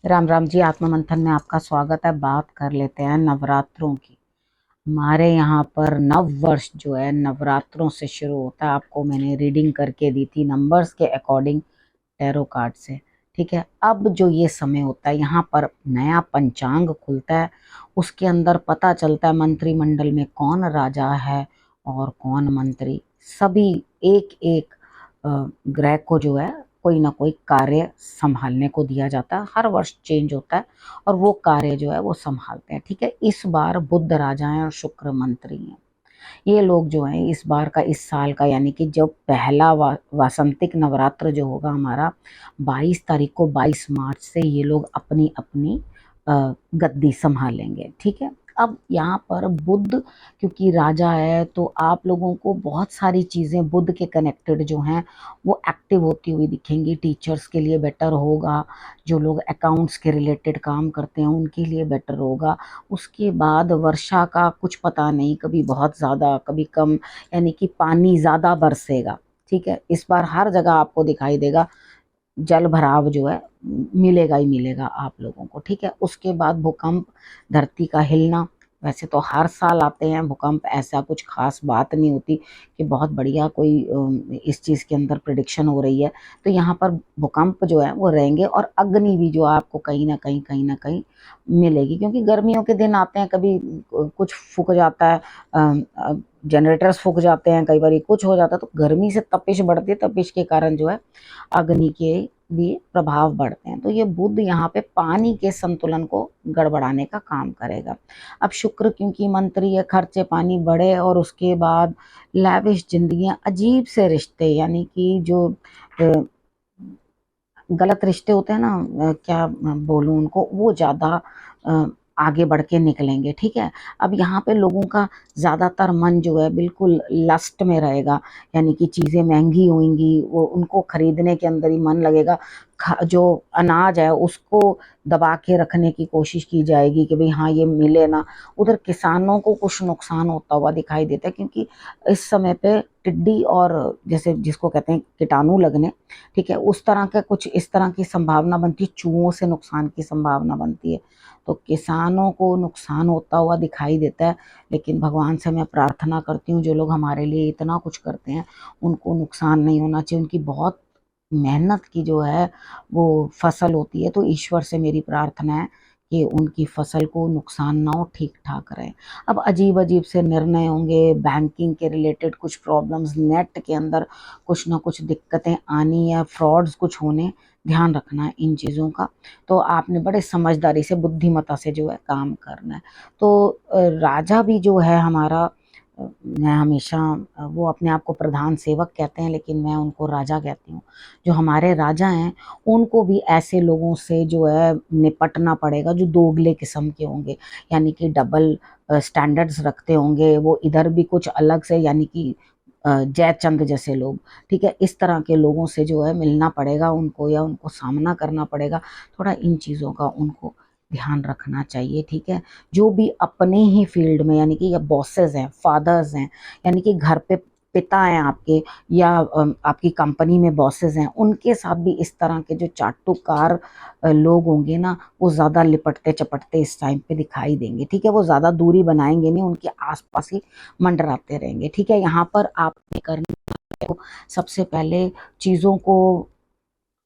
राम राम जी। आत्मा मंथन में आपका स्वागत है। बात कर लेते हैं नवरात्रों की। हमारे यहाँ पर नव वर्ष जो है नवरात्रों से शुरू होता है। आपको मैंने रीडिंग करके दी थी नंबर्स के अकॉर्डिंग टैरो कार्ड से। ठीक है, अब जो ये समय होता है यहाँ पर नया पंचांग खुलता है। उसके अंदर पता चलता है मंत्रिमंडल में कौन राजा है और कौन मंत्री। सभी एक एक ग्रह को जो है कोई ना कोई कार्य संभालने को दिया जाता है। हर वर्ष चेंज होता है और वो कार्य जो है वो संभालते हैं। ठीक है, इस बार बुध राजा हैं और शुक्र मंत्री हैं। ये लोग जो हैं इस बार का, इस साल का, यानी कि जो पहला वासंतिक नवरात्र जो होगा हमारा 22 तारीख को, 22 मार्च से ये लोग अपनी अपनी गद्दी संभालेंगे। ठीक है, अब यहाँ पर बुध क्योंकि राजा है तो आप लोगों को बहुत सारी चीज़ें बुध के कनेक्टेड जो हैं वो एक्टिव होती हुई दिखेंगी। टीचर्स के लिए बेटर होगा, जो लोग अकाउंट्स के रिलेटेड काम करते हैं उनके लिए बेटर होगा। उसके बाद वर्षा का कुछ पता नहीं, कभी बहुत ज़्यादा कभी कम, यानी कि पानी ज़्यादा बरसेगा। ठीक है, इस बार हर जगह आपको दिखाई देगा जल भराव जो है मिलेगा ही मिलेगा आप लोगों को। ठीक है, उसके बाद भूकंप, धरती का हिलना। वैसे तो हर साल आते हैं भूकंप, ऐसा कुछ खास बात नहीं होती कि बहुत बढ़िया कोई इस चीज़ के अंदर प्रिडिक्शन हो रही है। तो यहाँ पर भूकंप जो है वो रहेंगे और अग्नि भी जो आपको कहीं ना कहीं मिलेगी, क्योंकि गर्मियों के दिन आते हैं। कभी कुछ फूक जाता है, जनरेटर्स फूक जाते हैं, कई बार कुछ हो जाता है, तो गर्मी से तपिश बढ़ती है। तपिश के कारण जो है अग्नि के भी प्रभाव बढ़ते हैं। तो ये बुध यहाँ पे पानी के संतुलन को गड़बड़ाने का काम करेगा। अब शुक्र क्योंकि मंत्री है, खर्चे पानी बढ़े और उसके बाद लैविश जिंदगियां, अजीब से रिश्ते, यानी कि जो गलत रिश्ते होते हैं ना, क्या बोलूं उनको, वो ज़्यादा आगे बढ़ के निकलेंगे। ठीक है, अब यहाँ पे लोगों का ज़्यादातर मन जो है बिल्कुल लस्ट में रहेगा, यानी कि चीज़ें महंगी होंगी, वो उनको खरीदने के अंदर ही मन लगेगा। जो अनाज है उसको दबा के रखने की कोशिश की जाएगी कि भाई हाँ ये मिले ना। उधर किसानों को कुछ नुकसान होता हुआ दिखाई देता है, क्योंकि इस समय पे टिड्डी और जैसे जिसको कहते हैं कीटाणु लगने, ठीक है, उस तरह का कुछ इस तरह की संभावना बनती है। चूहों से नुकसान की संभावना बनती है, तो किसानों को नुकसान होता हुआ दिखाई देता है। लेकिन भगवान से मैं प्रार्थना करती हूँ, जो लोग हमारे लिए इतना कुछ करते हैं उनको नुकसान नहीं होना चाहिए। उनकी बहुत मेहनत की जो है वो फसल होती है, तो ईश्वर से मेरी प्रार्थना है कि उनकी फसल को नुकसान ना हो, ठीक ठाक रहे। अब अजीब अजीब से निर्णय होंगे, बैंकिंग के रिलेटेड कुछ प्रॉब्लम्स, नेट के अंदर कुछ ना कुछ दिक्कतें आनी या फ्रॉड्स कुछ होने, ध्यान रखना है इन चीज़ों का। तो आपने बड़े समझदारी से, बुद्धिमता से जो है काम करना है। तो राजा भी जो है हमारा, मैं हमेशा वो अपने आप को प्रधान सेवक कहते हैं लेकिन मैं उनको राजा कहती हूँ। जो हमारे राजा हैं उनको भी ऐसे लोगों से जो है निपटना पड़ेगा जो दोगले किस्म के होंगे, यानी कि डबल स्टैंडर्ड्स रखते होंगे। वो इधर भी कुछ अलग से, यानी कि जयचंद जैसे लोग, ठीक है, इस तरह के लोगों से जो है मिलना पड़ेगा उनको, या उनको सामना करना पड़ेगा। थोड़ा इन चीज़ों का उनको ध्यान रखना चाहिए। ठीक है, जो भी अपने ही फील्ड में, यानी कि या बॉसेस हैं, फादर्स हैं, यानी कि घर पे पिता हैं आपके, या आपकी कंपनी में बॉसेस हैं, उनके साथ भी इस तरह के जो चाटुकार लोग होंगे ना, वो ज़्यादा लिपटते चपटते इस टाइम पे दिखाई देंगे। ठीक है, वो ज़्यादा दूरी बनाएंगे नहीं, उनके आसपास ही मंडराते रहेंगे। ठीक है, यहाँ पर आपने करना है सबसे पहले चीज़ों को,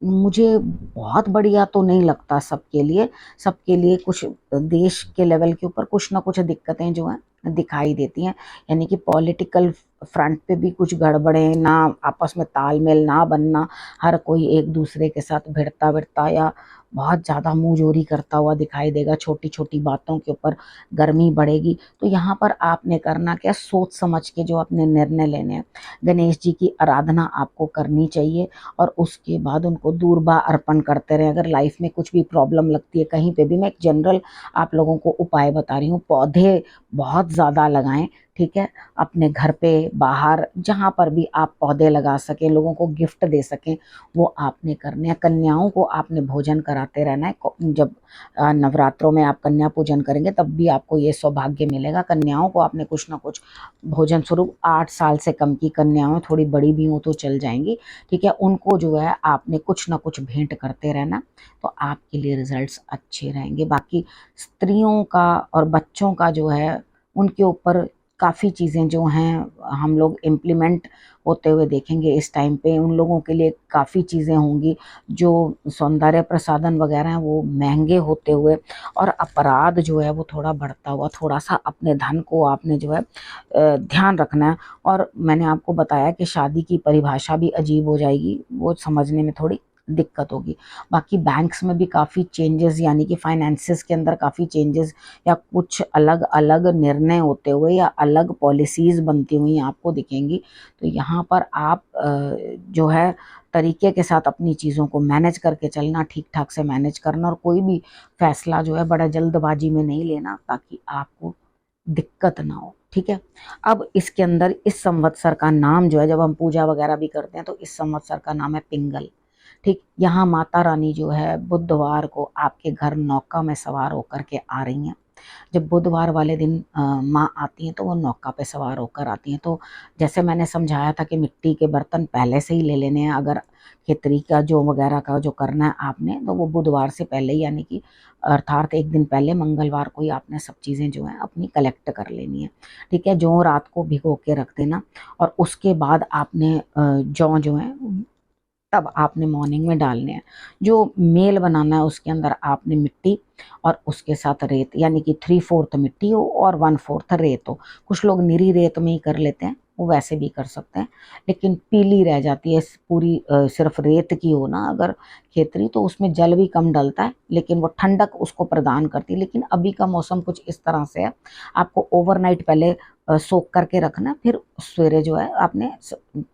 मुझे बहुत बढ़िया तो नहीं लगता सबके लिए। सबके लिए कुछ देश के लेवल के ऊपर कुछ ना कुछ दिक्कतें जो हैं दिखाई देती हैं, यानी कि पॉलिटिकल फ्रंट पे भी कुछ गड़बड़े ना, आपस में तालमेल ना बनना, हर कोई एक दूसरे के साथ भिड़ता भिड़ता या बहुत ज़्यादा मुंहजोरी करता हुआ दिखाई देगा। छोटी छोटी बातों के ऊपर गर्मी बढ़ेगी। तो यहाँ पर आपने करना क्या, सोच समझ के जो अपने निर्णय लेने हैं। गणेश जी की आराधना आपको करनी चाहिए और उसके बाद उनको दूर्बा अर्पण करते रहें। अगर लाइफ में कुछ भी प्रॉब्लम लगती है कहीं पे भी, मैं एक जनरल आप लोगों को उपाय बता रही हूँ, पौधे बहुत ज़्यादा लगाएं। ठीक है। अपने घर पे, बाहर, जहाँ पर भी आप पौधे लगा सकें, लोगों को गिफ्ट दे सकें, वो आपने करने हैं। कन्याओं को आपने भोजन कराते रहना है। जब नवरात्रों में आप कन्या पूजन करेंगे तब भी आपको ये सौभाग्य मिलेगा। कन्याओं को आपने कुछ ना कुछ भोजन स्वरूप, 8 साल से कम की कन्याओं, थोड़ी बड़ी भी हों तो चल जाएंगी, ठीक है, उनको जो है आपने कुछ ना कुछ भेंट करते रहना, तो आपके लिए रिजल्ट्स अच्छे रहेंगे। बाकी स्त्रियों का और बच्चों का जो है, उनके ऊपर काफ़ी चीज़ें जो हैं हम लोग इम्प्लीमेंट होते हुए देखेंगे इस टाइम पे। उन लोगों के लिए काफ़ी चीज़ें होंगी, जो सौंदर्य प्रसाधन वगैरह हैं वो महंगे होते हुए, और अपराध जो है वो थोड़ा बढ़ता हुआ, थोड़ा सा अपने धन को आपने जो है ध्यान रखना है। और मैंने आपको बताया कि शादी की परिभाषा भी अजीब हो जाएगी, वो समझने में थोड़ी दिक्कत होगी। बाकी बैंक्स में भी काफ़ी चेंजेस, यानी कि फाइनेंसेस के अंदर काफ़ी चेंजेस या कुछ अलग अलग निर्णय होते हुए या अलग पॉलिसीज़ बनती हुई आपको दिखेंगी। तो यहाँ पर आप जो है तरीके के साथ अपनी चीज़ों को मैनेज करके चलना, ठीक ठाक से मैनेज करना, और कोई भी फैसला जो है बड़ा जल्दबाजी में नहीं लेना, ताकि आपको दिक्कत ना हो, ठीक है। अब इसके अंदर इस संवत्सर का नाम जो है, जब हम पूजा वगैरह भी करते हैं तो इस संवत्सर का नाम है पिंगल, ठीक। यहाँ माता रानी जो है बुधवार को आपके घर नौका में सवार होकर के आ रही हैं। जब बुधवार वाले दिन माँ आती हैं तो वो नौका पे सवार होकर आती हैं। तो जैसे मैंने समझाया था कि मिट्टी के बर्तन पहले से ही ले लेने हैं, अगर खिचड़ी का जो वगैरह का जो करना है आपने, तो वो बुधवार से पहले ही, यानी कि अर्थात एक दिन पहले मंगलवार को ही आपने सब चीज़ें जो हैं अपनी कलेक्ट कर लेनी है, ठीक है। जौ रात को भिगो के रख देना, और उसके बाद आपने जौ जो है तब आपने मॉर्निंग में डालने हैं। जो मेल बनाना है उसके अंदर आपने मिट्टी और उसके साथ रेत, यानी कि 3/4 मिट्टी हो और 1/4 रेत हो। कुछ लोग निरी रेत में ही कर लेते हैं, वो वैसे भी कर सकते हैं, लेकिन पीली रह जाती है पूरी। सिर्फ रेत की हो ना अगर खेतरी, तो उसमें जल भी कम डलता है, लेकिन वो ठंडक उसको प्रदान करती है। लेकिन अभी का मौसम कुछ इस तरह से है, आपको ओवरनाइट पहले सोख करके रखना, फिर सवेरे जो है आपने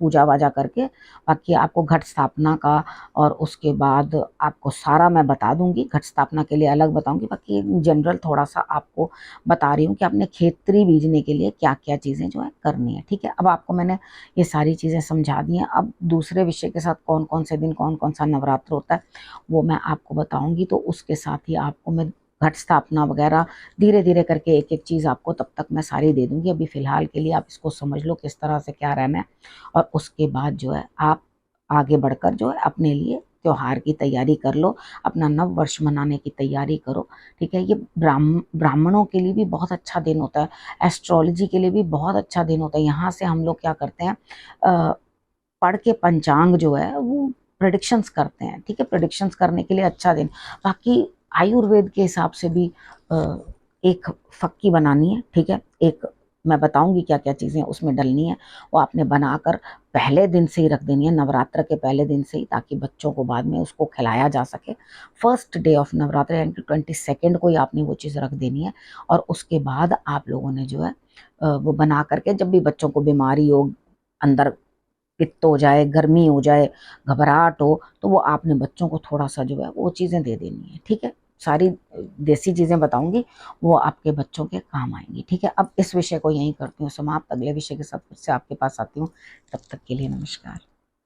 पूजा वाजा करके, बाकी आपको घट स्थापना का, और उसके बाद आपको सारा मैं बता दूंगी, घट स्थापना के लिए अलग बताऊंगी। बाकी जनरल थोड़ा सा आपको बता रही हूँ कि आपने खेतरी बीजने के लिए क्या क्या चीज़ें जो है करनी है, ठीक है। अब आपको मैंने ये सारी चीज़ें समझा दी हैं। अब दूसरे विषय के साथ कौन कौन से दिन कौन कौन सा नवरात्र होता है वो मैं आपको बताऊंगी, तो उसके साथ ही आपको मैं घट स्थापना वगैरह धीरे धीरे करके एक एक चीज़ आपको तब तक मैं सारी दे दूंगी। अभी फ़िलहाल के लिए आप इसको समझ लो किस तरह से क्या रहना है, और उसके बाद जो है आप आगे बढ़कर जो है अपने लिए त्योहार की तैयारी कर लो, अपना नव वर्ष मनाने की तैयारी करो, ठीक है। ये ब्राह्मणों के लिए भी बहुत अच्छा दिन होता है, एस्ट्रोलॉजी के लिए भी बहुत अच्छा दिन होता है। यहाँ से हम लोग क्या करते हैं, पढ़ के पंचांग जो है वो प्रेडिक्शंस करते हैं, ठीक है। प्रेडिक्शंस करने के लिए अच्छा दिन। बाकी आयुर्वेद के हिसाब से भी एक फक्की बनानी है, ठीक है। एक मैं बताऊंगी क्या क्या चीज़ें उसमें डलनी है, वो आपने बनाकर पहले दिन से ही रख देनी है, नवरात्र के पहले दिन से ही, ताकि बच्चों को बाद में उसको खिलाया जा सके। फर्स्ट डे ऑफ नवरात्र यानी कि 22 को ही आपने वो चीज़ रख देनी है, और उसके बाद आप लोगों ने जो है वो बना करके, जब भी बच्चों को बीमारी हो, अंदर पित्त हो जाए, गर्मी हो जाए, घबराहट हो, तो वो आपने बच्चों को थोड़ा सा जो है वो चीज़ें दे देनी है, ठीक है। सारी देसी चीज़ें बताऊंगी, वो आपके बच्चों के काम आएंगी, ठीक है। अब इस विषय को यहीं करती हूँ समाप्त, अगले विषय के साथ फिर से आपके पास आती हूँ। तब तक के लिए नमस्कार।